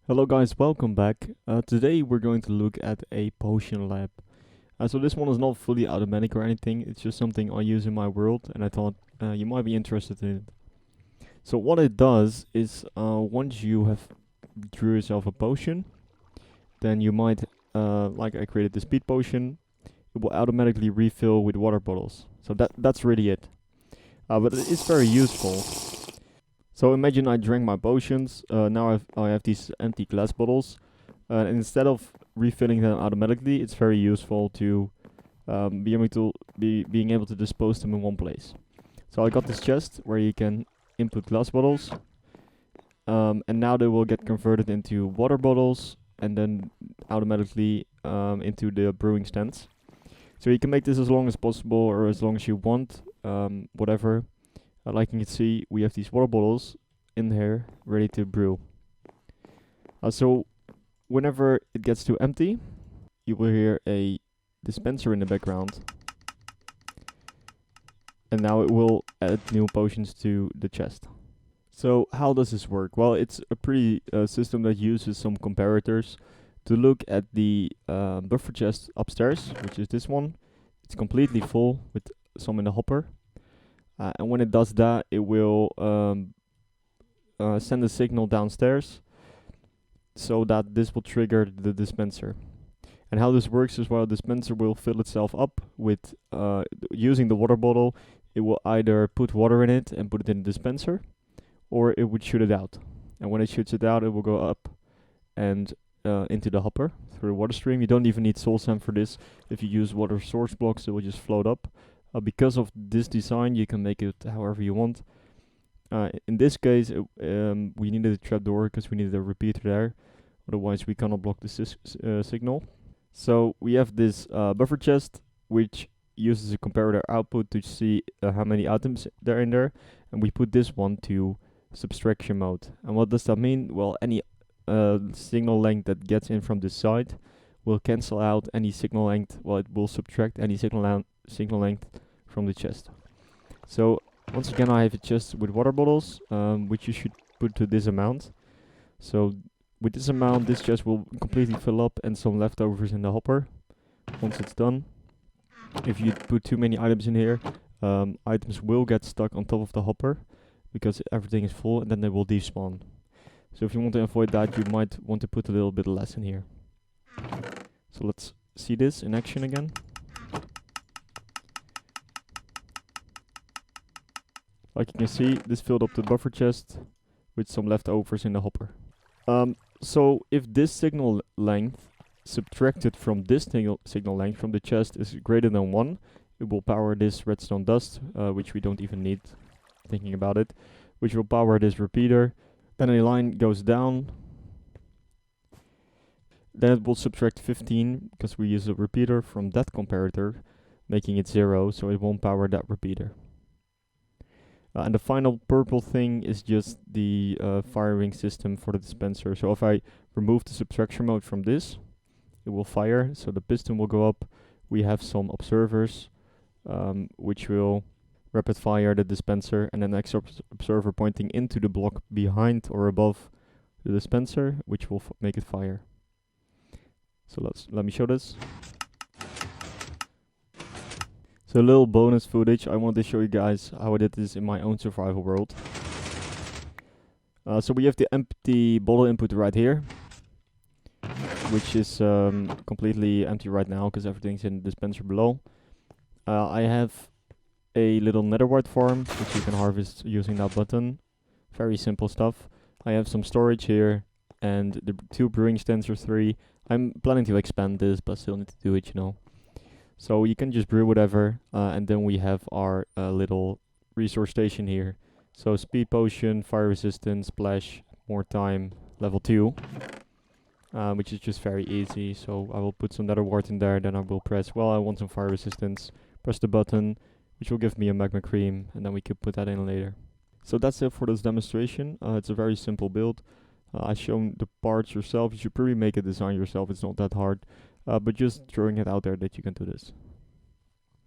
Hello guys, welcome back. Today we're going to look at a potion lab. So this one is not fully automatic or anything, it's just something I use in my world and I thought you might be interested in it. So what it does is once you have drew yourself a potion, then you might, like I created the speed potion, it will automatically refill with water bottles. So that's really it. But it is very useful. So imagine I drank my potions. Now I have these empty glass bottles. And instead of refilling them automatically, it's very useful to being able to dispose them in one place. So I got this chest where you can input glass bottles, and now they will get converted into water bottles and then automatically into the brewing stands. So you can make this as long as possible or as long as you want, whatever. Like you can see, we have these water bottles in here ready to brew. So whenever it gets too empty, you will hear a dispenser in the background. And now it will add new potions to the chest. So how does this work? Well, it's a pretty system that uses some comparators to look at the buffer chest upstairs, which is this one. It's completely full with some in the hopper. And when it does that, it will send a signal downstairs so that this will trigger the dispenser. And how this works is, while the dispenser will fill itself up with using the water bottle, it will either put water in it and put it in the dispenser, or it would shoot it out. And when it shoots it out, it will go up and into the hopper through the water stream. You don't even need soul sand for this. If you use water source blocks, it will just float up. Because of this design, you can make it however you want. In this case, we needed a trapdoor because we needed a repeater there. Otherwise, we cannot block the signal. So we have this buffer chest, which uses a comparator output to see how many items there are in there. And we put this one to subtraction mode. And what does that mean? Well, any signal length that gets in from this side will cancel out any signal length. Well, it will subtract any signal length from the chest. So once again, I have a chest with water bottles, which you should put to this amount. So with this amount, this chest will completely fill up and some leftovers in the hopper once it's done. If you put too many items in here, items will get stuck on top of the hopper because everything is full, and then they will despawn. So if you want to avoid that, you might want to put a little bit less in here. So let's see this in action again. Like you can see, this filled up the buffer chest with some leftovers in the hopper. So if this signal length subtracted from this signal length from the chest is greater than 1, it will power this redstone dust, which we don't even need, thinking about it, which will power this repeater. Then a line goes down. Then it will subtract 15, because we use a repeater from that comparator, making it 0, so it won't power that repeater. And the final purple thing is just the firing system for the dispenser. So if I remove the subtraction mode from this, it will fire, so the piston will go up. We have some observers, which will rapid fire the dispenser, and an extra observer pointing into the block behind or above the dispenser, which will make it fire. So let me show this. So a little bonus footage, I wanted to show you guys how I did this in my own survival world. So we have the empty bottle input right here, which is completely empty right now because everything's in the dispenser below. I have a little netherite farm, which you can harvest using that button. Very simple stuff. I have some storage here, and the 2 brewing stands or 3. I'm planning to expand this, but still need to do it, you know. So you can just brew whatever, and then we have our little resource station here. So speed potion, fire resistance, splash, more time, level 2, which is just very easy. So I will put some nether wart in there, then I will press, well, I want some fire resistance, press the button, which will give me a magma cream, and then we could put that in later. So that's it for this demonstration. It's a very simple build. I've shown the parts yourself. You should probably make a design yourself, it's not that hard. But just throwing it out there that you can do this.